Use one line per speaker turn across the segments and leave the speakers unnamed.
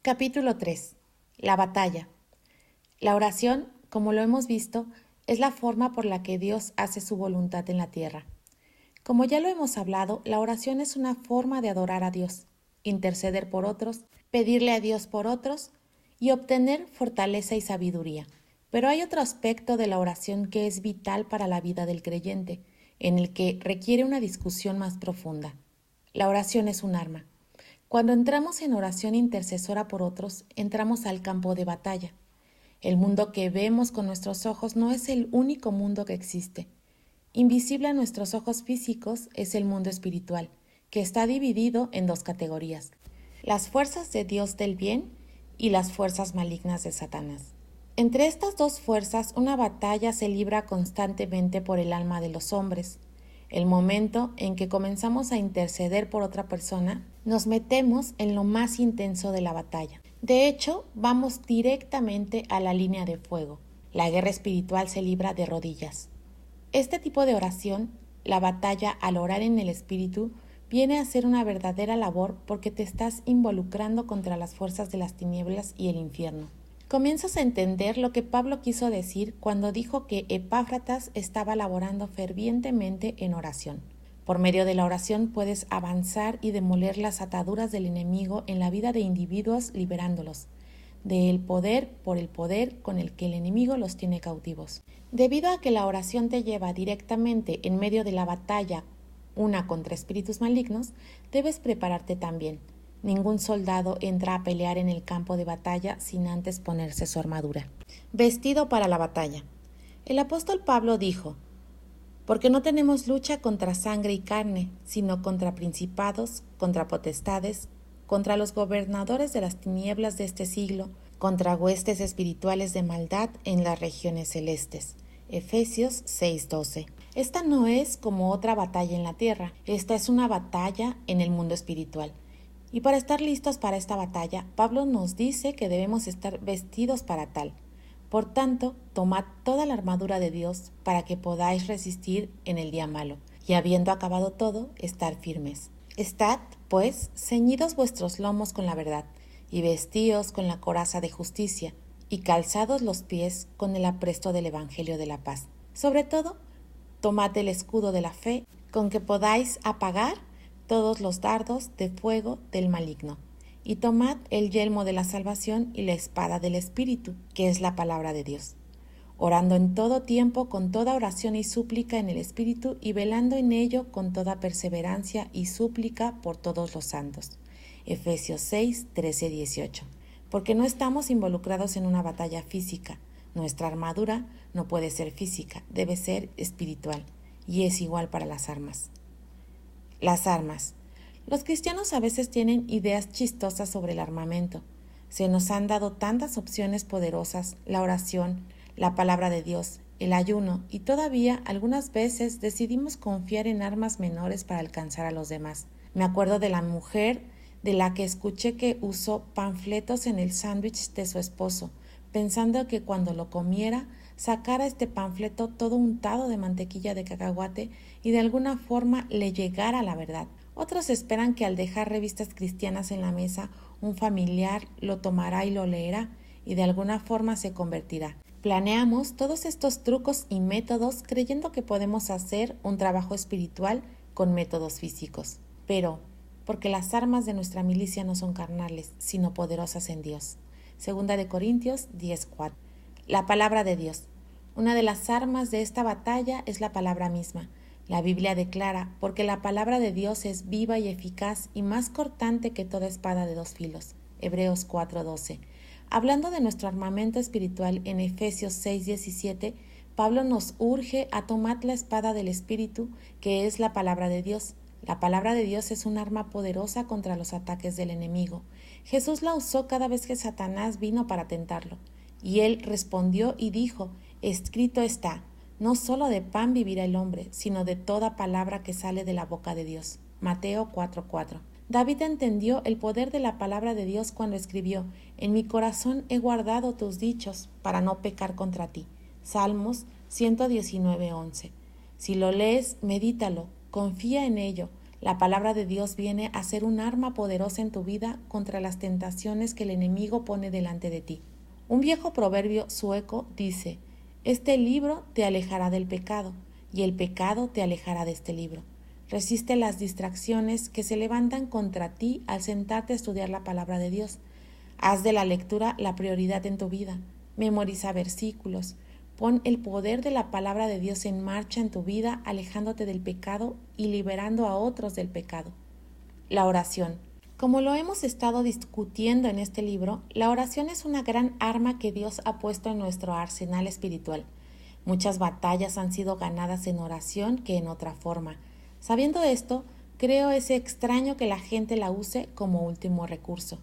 Capítulo 3. La batalla. La oración, como lo hemos visto, es la forma por la que Dios hace su voluntad en la tierra. Como ya lo hemos hablado, la oración es una forma de adorar a Dios, interceder por otros, pedirle a Dios por otros y obtener fortaleza y sabiduría. Pero hay otro aspecto de la oración que es vital para la vida del creyente, en el que requiere una discusión más profunda. La oración es un arma. Cuando entramos en oración intercesora por otros, entramos al campo de batalla. El mundo que vemos con nuestros ojos no es el único mundo que existe. Invisible a nuestros ojos físicos es el mundo espiritual, que está dividido en dos categorías: las fuerzas de Dios del bien y las fuerzas malignas de Satanás. Entre estas dos fuerzas, una batalla se libra constantemente por el alma de los hombres. El momento en que comenzamos a interceder por otra persona, nos metemos en lo más intenso de la batalla. De hecho, vamos directamente a la línea de fuego. La guerra espiritual se libra de rodillas. Este tipo de oración, la batalla al orar en el espíritu, viene a ser una verdadera labor porque te estás involucrando contra las fuerzas de las tinieblas y el infierno. Comienzas a entender lo que Pablo quiso decir cuando dijo que Epáfratas estaba laborando fervientemente en oración. Por medio de la oración puedes avanzar y demoler las ataduras del enemigo en la vida de individuos, liberándolos del poder por el poder con el que el enemigo los tiene cautivos. Debido a que la oración te lleva directamente en medio de la batalla, una contra espíritus malignos, debes prepararte también. Ningún soldado entra a pelear en el campo de batalla sin antes ponerse su armadura. Vestido para la batalla. El apóstol Pablo dijo: porque no tenemos lucha contra sangre y carne, sino contra principados, contra potestades, contra los gobernadores de las tinieblas de este siglo, contra huestes espirituales de maldad en las regiones celestes. Efesios 6:12. Esta no es como otra batalla en la tierra, esta es una batalla en el mundo espiritual. Y para estar listos para esta batalla, Pablo nos dice que debemos estar vestidos para tal. Por tanto, tomad toda la armadura de Dios para que podáis resistir en el día malo, y habiendo acabado todo, estar firmes. Estad, pues, ceñidos vuestros lomos con la verdad, y vestíos con la coraza de justicia, y calzados los pies con el apresto del Evangelio de la paz. Sobre todo, tomad el escudo de la fe, con que podáis apagar todos los dardos de fuego del maligno. Y tomad el yelmo de la salvación y la espada del Espíritu, que es la palabra de Dios, orando en todo tiempo con toda oración y súplica en el Espíritu y velando en ello con toda perseverancia y súplica por todos los santos. Efesios 6, 13, 18. Porque no estamos involucrados en una batalla física. Nuestra armadura no puede ser física, debe ser espiritual, y es igual para las armas. Las armas. Los cristianos a veces tienen ideas chistosas sobre el armamento. Se nos han dado tantas opciones poderosas: la oración, la palabra de Dios, el ayuno, y todavía algunas veces decidimos confiar en armas menores para alcanzar a los demás. Me acuerdo de la mujer de la que escuché que usó panfletos en el sándwich de su esposo, pensando que cuando lo comiera sacara este panfleto todo untado de mantequilla de cacahuate y de alguna forma le llegara la verdad. Otros esperan que al dejar revistas cristianas en la mesa, un familiar lo tomará y lo leerá, y de alguna forma se convertirá. Planeamos todos estos trucos y métodos creyendo que podemos hacer un trabajo espiritual con métodos físicos. Pero, porque las armas de nuestra milicia no son carnales, sino poderosas en Dios. 2 Corintios 10:4. La palabra de Dios. Una de las armas de esta batalla es la palabra misma. La Biblia declara: porque la palabra de Dios es viva y eficaz y más cortante que toda espada de dos filos. Hebreos 4:12. Hablando de nuestro armamento espiritual en Efesios 6:17, Pablo nos urge a tomar la espada del Espíritu, que es la palabra de Dios. La palabra de Dios es un arma poderosa contra los ataques del enemigo. Jesús la usó cada vez que Satanás vino para tentarlo. Y él respondió y dijo: escrito está, no solo de pan vivirá el hombre, sino de toda palabra que sale de la boca de Dios. Mateo 4:4. David entendió el poder de la palabra de Dios cuando escribió: en mi corazón he guardado tus dichos para no pecar contra ti. Salmos 119:11. Si lo lees, medítalo, confía en ello. La palabra de Dios viene a ser un arma poderosa en tu vida contra las tentaciones que el enemigo pone delante de ti. Un viejo proverbio sueco dice: este libro te alejará del pecado, y el pecado te alejará de este libro. Resiste las distracciones que se levantan contra ti al sentarte a estudiar la palabra de Dios. Haz de la lectura la prioridad en tu vida. Memoriza versículos. Pon el poder de la palabra de Dios en marcha en tu vida, alejándote del pecado y liberando a otros del pecado. La oración. Como lo hemos estado discutiendo en este libro, la oración es una gran arma que Dios ha puesto en nuestro arsenal espiritual. Muchas batallas han sido ganadas en oración que en otra forma. Sabiendo esto, creo es extraño que la gente la use como último recurso.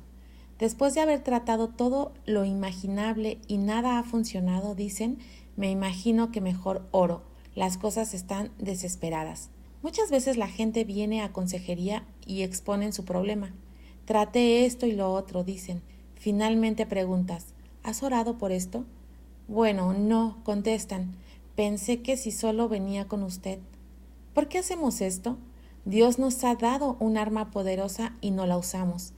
Después de haber tratado todo lo imaginable y nada ha funcionado, dicen: me imagino que mejor oro, las cosas están desesperadas. Muchas veces la gente viene a consejería y exponen su problema. Traté esto y lo otro, dicen. Finalmente preguntas: ¿has orado por esto? Bueno, no, contestan. Pensé que si solo venía con usted. ¿Por qué hacemos esto? Dios nos ha dado un arma poderosa y no la usamos.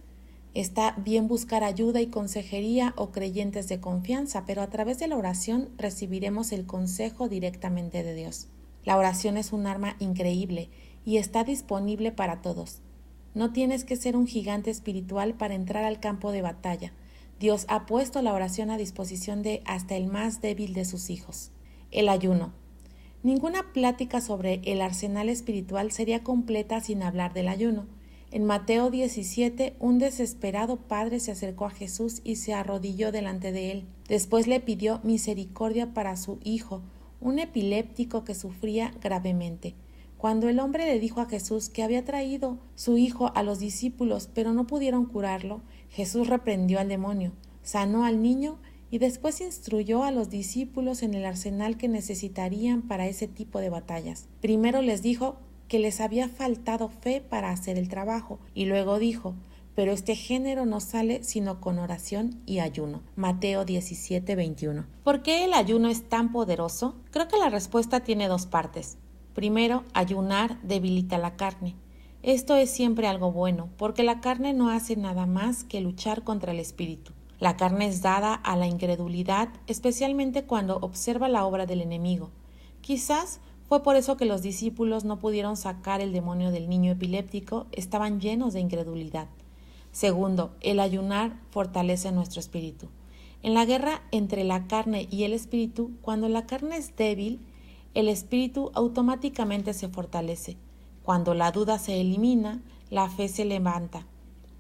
Está bien buscar ayuda y consejería o creyentes de confianza, pero a través de la oración recibiremos el consejo directamente de Dios. La oración es un arma increíble y está disponible para todos. No tienes que ser un gigante espiritual para entrar al campo de batalla. Dios ha puesto la oración a disposición de hasta el más débil de sus hijos. El ayuno. Ninguna plática sobre el arsenal espiritual sería completa sin hablar del ayuno. En Mateo 17, un desesperado padre se acercó a Jesús y se arrodilló delante de él. Después le pidió misericordia para su hijo, un epiléptico que sufría gravemente. Cuando el hombre le dijo a Jesús que había traído su hijo a los discípulos, pero no pudieron curarlo, Jesús reprendió al demonio, sanó al niño y después instruyó a los discípulos en el arsenal que necesitarían para ese tipo de batallas. Primero les dijo que les había faltado fe para hacer el trabajo, y luego dijo: pero este género no sale sino con oración y ayuno. Mateo 17:21. ¿Por qué el ayuno es tan poderoso? Creo que la respuesta tiene dos partes. Primero, ayunar debilita la carne. Esto es siempre algo bueno, porque la carne no hace nada más que luchar contra el espíritu. La carne es dada a la incredulidad, especialmente cuando observa la obra del enemigo. Quizás fue por eso que los discípulos no pudieron sacar el demonio del niño epiléptico, estaban llenos de incredulidad. Segundo, el ayunar fortalece nuestro espíritu. En la guerra entre la carne y el espíritu, cuando la carne es débil, el espíritu automáticamente se fortalece. Cuando la duda se elimina, la fe se levanta.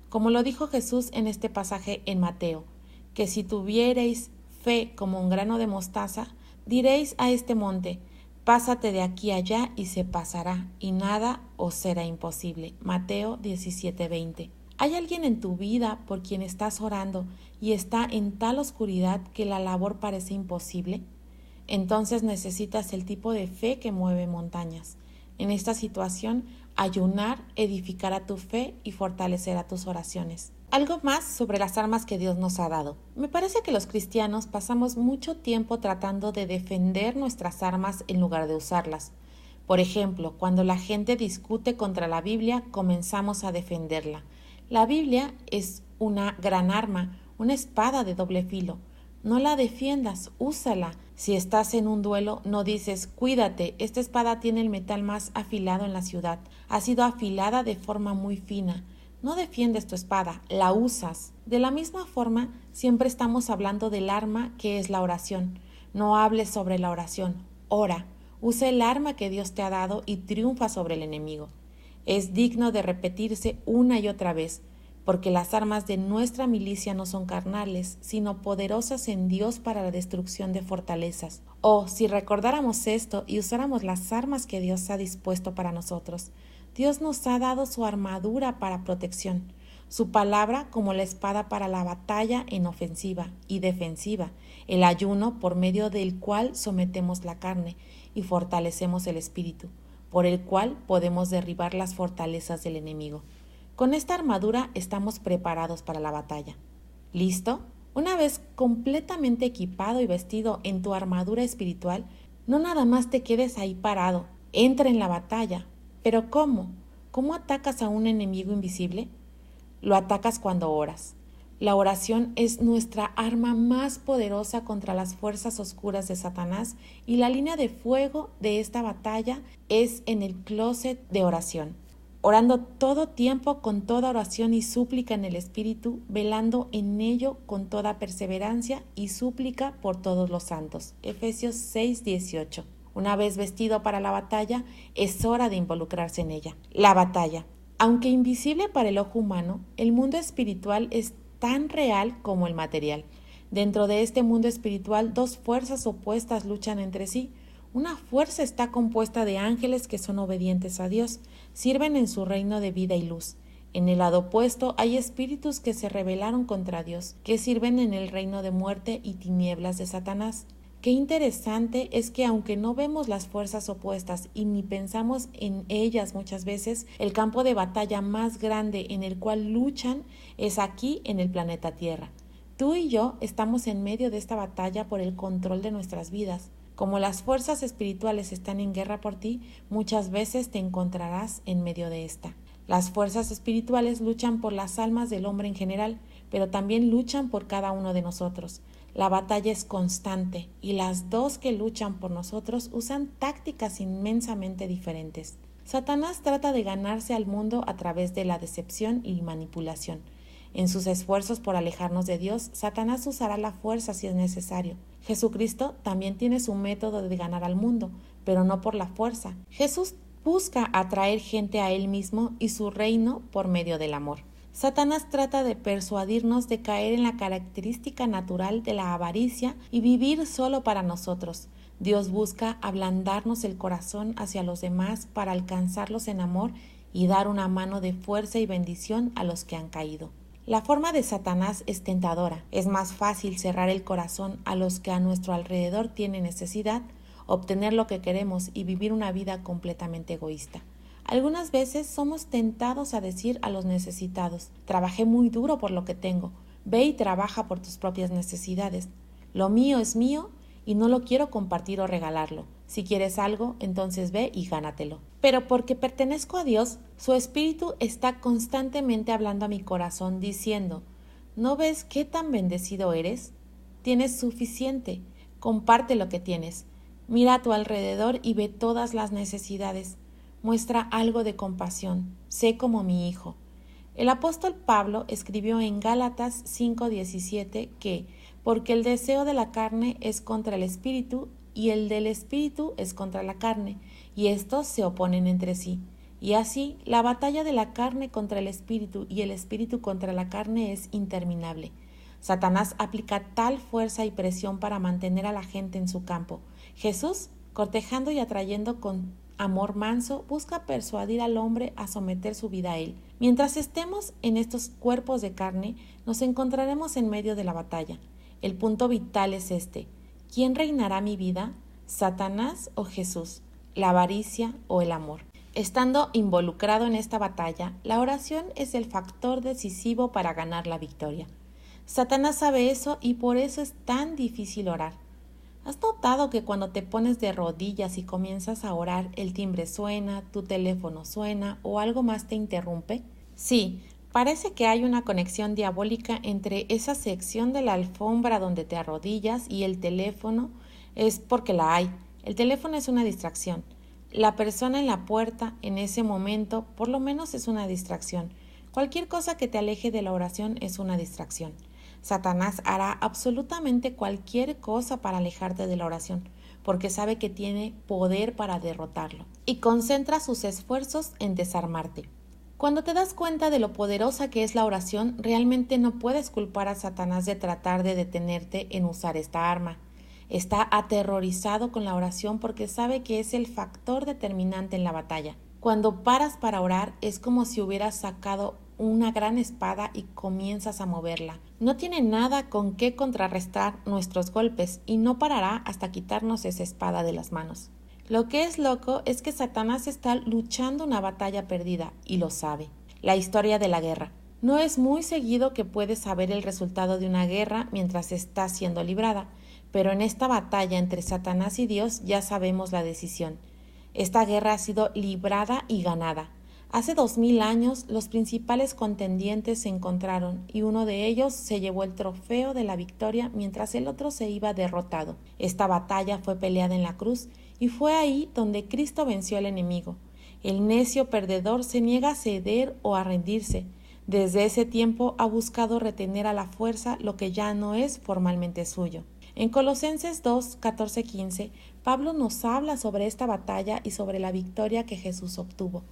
Como lo dijo Jesús en este pasaje en Mateo, que si tuviereis fe como un grano de mostaza, diréis a este monte: pásate de aquí allá y se pasará, y nada os será imposible. Mateo 17:20. ¿Hay alguien en tu vida por quien estás orando y está en tal oscuridad que la labor parece imposible? Entonces necesitas el tipo de fe que mueve montañas. En esta situación, ayunar edificará tu fe y fortalecerá tus oraciones. Algo más sobre las armas que Dios nos ha dado. Me parece que los cristianos pasamos mucho tiempo tratando de defender nuestras armas en lugar de usarlas. Por ejemplo, cuando la gente discute contra la Biblia, comenzamos a defenderla. La Biblia es una gran arma, una espada de doble filo. No la defiendas, úsala. Si estás en un duelo, no dices: cuídate, esta espada tiene el metal más afilado en la ciudad. Ha sido afilada de forma muy fina. No defiendes tu espada, la usas. De la misma forma, siempre estamos hablando del arma que es la oración. No hables sobre la oración, ora. Usa el arma que Dios te ha dado y triunfa sobre el enemigo. Es digno de repetirse una y otra vez, porque las armas de nuestra milicia no son carnales, sino poderosas en Dios para la destrucción de fortalezas. Oh, si recordáramos esto y usáramos las armas que Dios ha dispuesto para nosotros. Dios nos ha dado su armadura para protección, su palabra como la espada para la batalla en ofensiva y defensiva, el ayuno por medio del cual sometemos la carne y fortalecemos el espíritu, por el cual podemos derribar las fortalezas del enemigo. Con esta armadura estamos preparados para la batalla. ¿Listo? Una vez completamente equipado y vestido en tu armadura espiritual, no nada más te quedes ahí parado. Entra en la batalla. ¿Pero cómo? ¿Cómo atacas a un enemigo invisible? Lo atacas cuando oras. La oración es nuestra arma más poderosa contra las fuerzas oscuras de Satanás y la línea de fuego de esta batalla es en el closet de oración. Orando todo tiempo con toda oración y súplica en el Espíritu, velando en ello con toda perseverancia y súplica por todos los santos. Efesios 6:18. Una vez vestido para la batalla, es hora de involucrarse en ella. La batalla. Aunque invisible para el ojo humano, el mundo espiritual es tan real como el material. Dentro de este mundo espiritual, dos fuerzas opuestas luchan entre sí. Una fuerza está compuesta de ángeles que son obedientes a Dios, sirven en su reino de vida y luz. En el lado opuesto hay espíritus que se rebelaron contra Dios, que sirven en el reino de muerte y tinieblas de Satanás. Qué interesante es que aunque no vemos las fuerzas opuestas y ni pensamos en ellas muchas veces, el campo de batalla más grande en el cual luchan es aquí en el planeta Tierra. Tú y yo estamos en medio de esta batalla por el control de nuestras vidas. Como las fuerzas espirituales están en guerra por ti, muchas veces te encontrarás en medio de esta. Las fuerzas espirituales luchan por las almas del hombre en general, pero también luchan por cada uno de nosotros. La batalla es constante y las dos que luchan por nosotros usan tácticas inmensamente diferentes. Satanás trata de ganarse al mundo a través de la decepción y manipulación. En sus esfuerzos por alejarnos de Dios, Satanás usará la fuerza si es necesario. Jesucristo también tiene su método de ganar al mundo, pero no por la fuerza. Jesús busca atraer gente a Él mismo y su reino por medio del amor. Satanás trata de persuadirnos de caer en la característica natural de la avaricia y vivir solo para nosotros. Dios busca ablandarnos el corazón hacia los demás para alcanzarlos en amor y dar una mano de fuerza y bendición a los que han caído. La forma de Satanás es tentadora. Es más fácil cerrar el corazón a los que a nuestro alrededor tienen necesidad, obtener lo que queremos y vivir una vida completamente egoísta. Algunas veces somos tentados a decir a los necesitados: trabajé muy duro por lo que tengo, ve y trabaja por tus propias necesidades. Lo mío es mío y no lo quiero compartir o regalarlo. Si quieres algo, entonces ve y gánatelo. Pero porque pertenezco a Dios, su Espíritu está constantemente hablando a mi corazón diciendo: ¿no ves qué tan bendecido eres? Tienes suficiente, comparte lo que tienes. Mira a tu alrededor y ve todas las necesidades. Muestra algo de compasión, sé como mi hijo. El apóstol Pablo escribió en Gálatas 5:17 que, porque el deseo de la carne es contra el espíritu y el del espíritu es contra la carne, y estos se oponen entre sí. Y así, la batalla de la carne contra el espíritu y el espíritu contra la carne es interminable. Satanás aplica tal fuerza y presión para mantener a la gente en su campo. Jesús, cortejando y atrayendo con amor manso, busca persuadir al hombre a someter su vida a él. Mientras estemos en estos cuerpos de carne, nos encontraremos en medio de la batalla. El punto vital es este: ¿quién reinará mi vida? ¿Satanás o Jesús? ¿La avaricia o el amor? Estando involucrado en esta batalla, la oración es el factor decisivo para ganar la victoria. Satanás sabe eso y por eso es tan difícil orar. ¿Has notado que cuando te pones de rodillas y comienzas a orar, el timbre suena, tu teléfono suena o algo más te interrumpe? Sí, parece que hay una conexión diabólica entre esa sección de la alfombra donde te arrodillas y el teléfono. Es porque la hay. El teléfono es una distracción. La persona en la puerta en ese momento por lo menos es una distracción. Cualquier cosa que te aleje de la oración es una distracción. Satanás hará absolutamente cualquier cosa para alejarte de la oración, porque sabe que tiene poder para derrotarlo, y concentra sus esfuerzos en desarmarte. Cuando te das cuenta de lo poderosa que es la oración, realmente no puedes culpar a Satanás de tratar de detenerte en usar esta arma. Está aterrorizado con la oración porque sabe que es el factor determinante en la batalla. Cuando paras para orar es como si hubieras sacado una gran espada y comienzas a moverla. No tiene nada con qué contrarrestar nuestros golpes y no parará hasta quitarnos esa espada de las manos. Lo que es loco es que Satanás está luchando una batalla perdida y lo sabe. La historia de la guerra. No es muy seguido que puedes saber el resultado de una guerra mientras está siendo librada, pero en esta batalla entre Satanás y Dios ya sabemos la decisión. Esta guerra ha sido librada y ganada. Hace 2000 años los principales contendientes se encontraron y uno de ellos se llevó el trofeo de la victoria mientras el otro se iba derrotado. Esta batalla fue peleada en la cruz y fue ahí donde Cristo venció al enemigo. El necio perdedor se niega a ceder o a rendirse. Desde ese tiempo ha buscado retener a la fuerza lo que ya no es formalmente suyo. En Colosenses 2, 14-15, Pablo nos habla sobre esta batalla y sobre la victoria que Jesús obtuvo,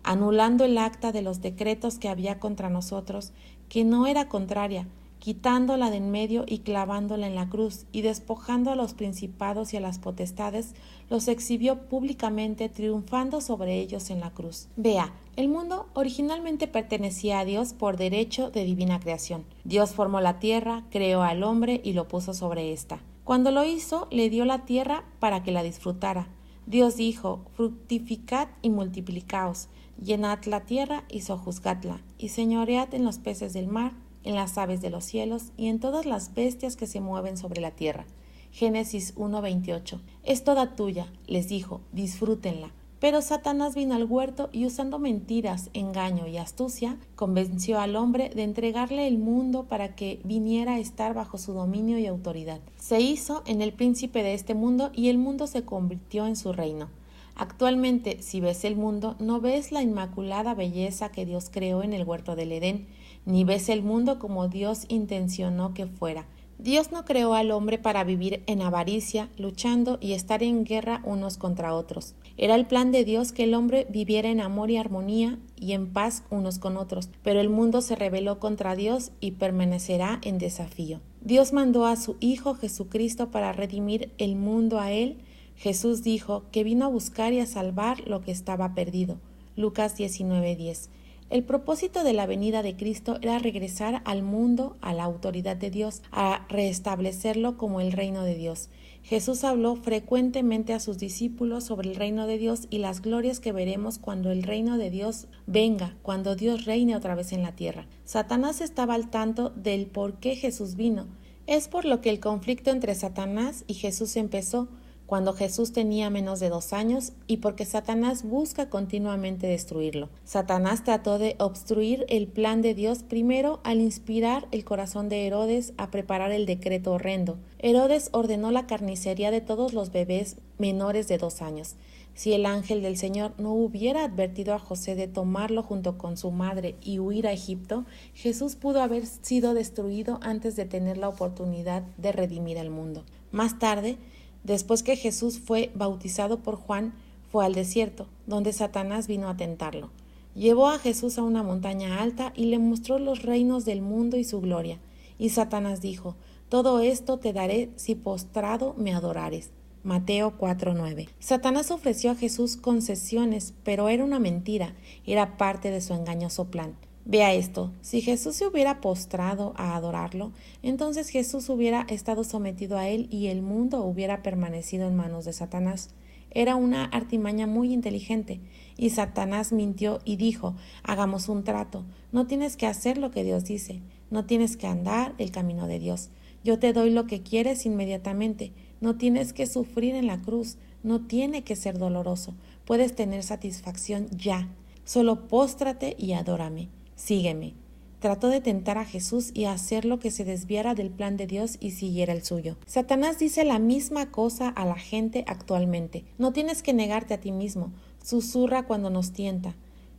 anulando el acta de los decretos que había contra nosotros, que no era contraria, quitándola de en medio y clavándola en la cruz, y despojando a los principados y a las potestades, los exhibió públicamente, triunfando sobre ellos en la cruz. Vea, el mundo originalmente pertenecía a Dios por derecho de divina creación. Dios formó la tierra, creó al hombre y lo puso sobre ésta. Cuando lo hizo, le dio la tierra para que la disfrutara. Dios dijo: fructificad y multiplicaos, llenad la tierra y sojuzgadla, y señoread en los peces del mar, en las aves de los cielos y en todas las bestias que se mueven sobre la tierra. Génesis 1:28. Es toda tuya, les dijo, disfrútenla. Pero Satanás vino al huerto y, usando mentiras, engaño y astucia, convenció al hombre de entregarle el mundo para que viniera a estar bajo su dominio y autoridad. Se hizo en el príncipe de este mundo y el mundo se convirtió en su reino. Actualmente, si ves el mundo, no ves la inmaculada belleza que Dios creó en el huerto del Edén, ni ves el mundo como Dios intencionó que fuera. Dios no creó al hombre para vivir en avaricia, luchando y estar en guerra unos contra otros. Era el plan de Dios que el hombre viviera en amor y armonía y en paz unos con otros, pero el mundo se rebeló contra Dios y permanecerá en desafío. Dios mandó a su Hijo Jesucristo para redimir el mundo a él. Jesús dijo que vino a buscar y a salvar lo que estaba perdido. Lucas 19:10. El propósito de la venida de Cristo era regresar al mundo a la autoridad de Dios, a restablecerlo como el reino de Dios. Jesús habló frecuentemente a sus discípulos sobre el reino de Dios y las glorias que veremos cuando el reino de Dios venga, cuando Dios reine otra vez en la tierra. Satanás estaba al tanto del por qué Jesús vino. Es por lo que el conflicto entre Satanás y Jesús empezó cuando Jesús tenía menos de 2 años y porque Satanás busca continuamente destruirlo. Satanás trató de obstruir el plan de Dios primero al inspirar el corazón de Herodes a preparar el decreto horrendo. Herodes ordenó la carnicería de todos los bebés menores de 2 años. Si el ángel del Señor no hubiera advertido a José de tomarlo junto con su madre y huir a Egipto, Jesús pudo haber sido destruido antes de tener la oportunidad de redimir al mundo. Más tarde, después que Jesús fue bautizado por Juan, fue al desierto, donde Satanás vino a tentarlo. Llevó a Jesús a una montaña alta y le mostró los reinos del mundo y su gloria. Y Satanás dijo: todo esto te daré si postrado me adorares. Mateo 4:9. Satanás ofreció a Jesús concesiones, pero era una mentira, era parte de su engañoso plan. Vea esto, si Jesús se hubiera postrado a adorarlo, entonces Jesús hubiera estado sometido a él y el mundo hubiera permanecido en manos de Satanás. Era una artimaña muy inteligente, y Satanás mintió y dijo: hagamos un trato, no tienes que hacer lo que Dios dice, no tienes que andar el camino de Dios. Yo te doy lo que quieres inmediatamente, no tienes que sufrir en la cruz, no tiene que ser doloroso, puedes tener satisfacción ya, solo póstrate y adórame. Sígueme. Trató de tentar a Jesús y hacerlo que se desviara del plan de Dios y siguiera el suyo. Satanás dice la misma cosa a la gente actualmente. No tienes que negarte a ti mismo. Susurra cuando nos tienta.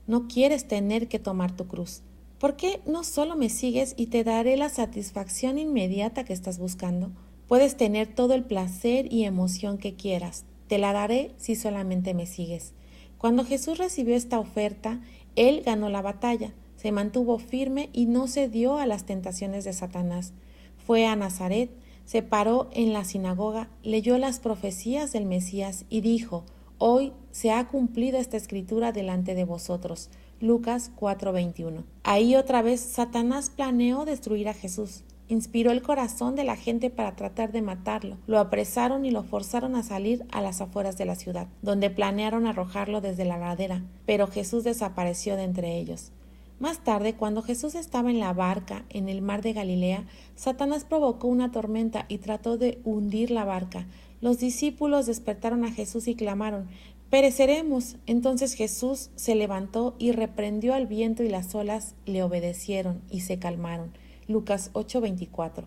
No quieres tener que tomar tu cruz. ¿Por qué no solo me sigues y te daré la satisfacción inmediata que estás buscando? Puedes tener todo el placer y emoción que quieras. Te la daré si solamente me sigues. Cuando Jesús recibió esta oferta, él ganó la batalla. Se mantuvo firme y no cedió a las tentaciones de Satanás. Fue a Nazaret, se paró en la sinagoga, leyó las profecías del Mesías y dijo: hoy se ha cumplido esta escritura delante de vosotros. Lucas 4:21. Ahí otra vez Satanás planeó destruir a Jesús. Inspiró el corazón de la gente para tratar de matarlo. Lo apresaron y lo forzaron a salir a las afueras de la ciudad, donde planearon arrojarlo desde la ladera, pero Jesús desapareció de entre ellos. Más tarde, cuando Jesús estaba en la barca en el mar de Galilea, Satanás provocó una tormenta y trató de hundir la barca. Los discípulos despertaron a Jesús y clamaron: pereceremos. Entonces Jesús se levantó y reprendió al viento y las olas le obedecieron y se calmaron. Lucas 8:24.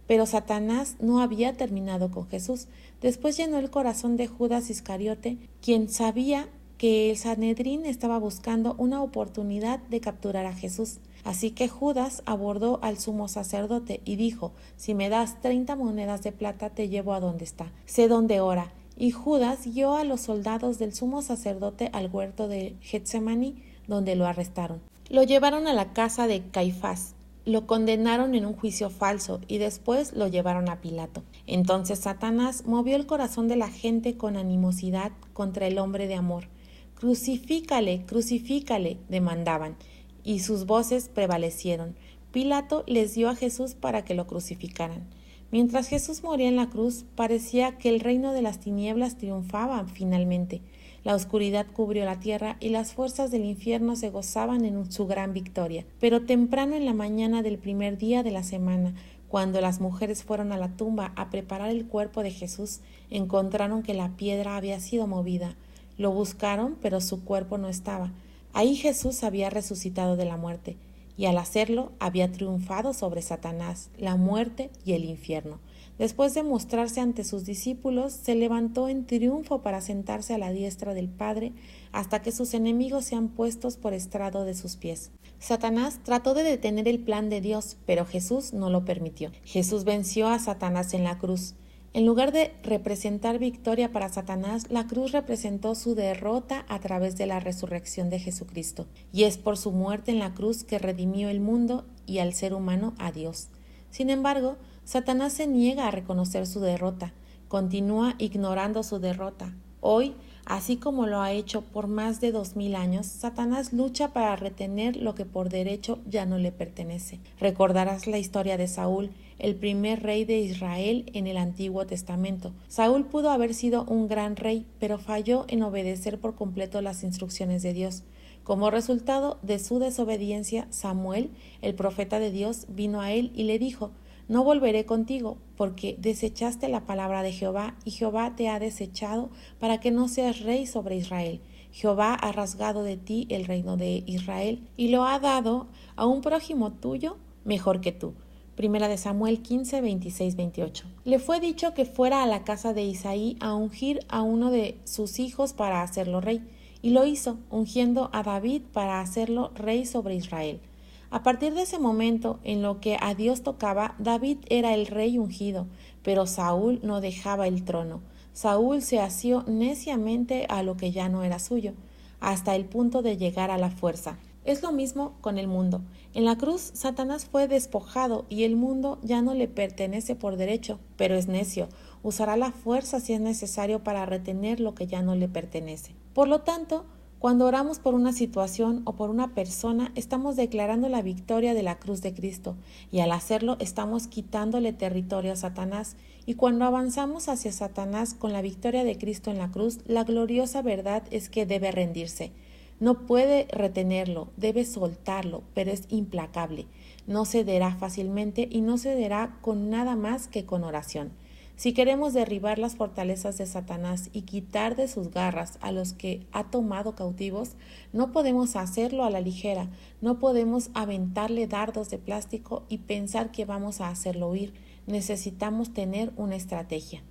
Pero Satanás no había terminado con Jesús. Después llenó el corazón de Judas Iscariote, quien sabía que el Sanedrín estaba buscando una oportunidad de capturar a Jesús. Así que Judas abordó al sumo sacerdote y dijo: si me das 30 monedas de plata, te llevo a donde está. Sé dónde ora. Y Judas guió a los soldados del sumo sacerdote al huerto de Getsemaní, donde lo arrestaron. Lo llevaron a la casa de Caifás. Lo condenaron en un juicio falso y después lo llevaron a Pilato. Entonces Satanás movió el corazón de la gente con animosidad contra el hombre de amor. «Crucifícale, crucifícale», demandaban, y sus voces prevalecieron. Pilato les dio a Jesús para que lo crucificaran. Mientras Jesús moría en la cruz, parecía que el reino de las tinieblas triunfaba finalmente. La oscuridad cubrió la tierra y las fuerzas del infierno se gozaban en su gran victoria. Pero temprano en la mañana del primer día de la semana, cuando las mujeres fueron a la tumba a preparar el cuerpo de Jesús, encontraron que la piedra había sido movida. Lo buscaron, pero su cuerpo no estaba. Ahí Jesús había resucitado de la muerte, y al hacerlo había triunfado sobre Satanás, la muerte y el infierno. Después de mostrarse ante sus discípulos, se levantó en triunfo para sentarse a la diestra del Padre hasta que sus enemigos sean puestos por estrado de sus pies. Satanás trató de detener el plan de Dios, pero Jesús no lo permitió. Jesús venció a Satanás en la cruz. En lugar de representar victoria para Satanás, la cruz representó su derrota a través de la resurrección de Jesucristo. Y es por su muerte en la cruz que redimió el mundo y al ser humano a Dios. Sin embargo, Satanás se niega a reconocer su derrota, continúa ignorando su derrota. Hoy, así como lo ha hecho por más de 2000 años, Satanás lucha para retener lo que por derecho ya no le pertenece. Recordarás la historia de Saúl, el primer rey de Israel en el Antiguo Testamento. Saúl pudo haber sido un gran rey, pero falló en obedecer por completo las instrucciones de Dios. Como resultado de su desobediencia, Samuel, el profeta de Dios, vino a él y le dijo: no volveré contigo, porque desechaste la palabra de Jehová, y Jehová te ha desechado para que no seas rey sobre Israel. Jehová ha rasgado de ti el reino de Israel, y lo ha dado a un prójimo tuyo mejor que tú. Primera de Samuel 15, 26, 28. Le fue dicho que fuera a la casa de Isaí a ungir a uno de sus hijos para hacerlo rey, y lo hizo, ungiendo a David para hacerlo rey sobre Israel. A partir de ese momento, en lo que a Dios tocaba, David era el rey ungido, pero Saúl no dejaba el trono. Saúl se asió neciamente a lo que ya no era suyo, hasta el punto de llegar a la fuerza. Es lo mismo con el mundo. En la cruz, Satanás fue despojado y el mundo ya no le pertenece por derecho, pero es necio. Usará la fuerza si es necesario para retener lo que ya no le pertenece. Por lo tanto, cuando oramos por una situación o por una persona, estamos declarando la victoria de la cruz de Cristo, y al hacerlo estamos quitándole territorio a Satanás. Y cuando avanzamos hacia Satanás con la victoria de Cristo en la cruz, la gloriosa verdad es que debe rendirse. No puede retenerlo, debe soltarlo, pero es implacable. No cederá fácilmente y no cederá con nada más que con oración. Si queremos derribar las fortalezas de Satanás y quitar de sus garras a los que ha tomado cautivos, no podemos hacerlo a la ligera, no podemos aventarle dardos de plástico y pensar que vamos a hacerlo huir. Necesitamos tener una estrategia.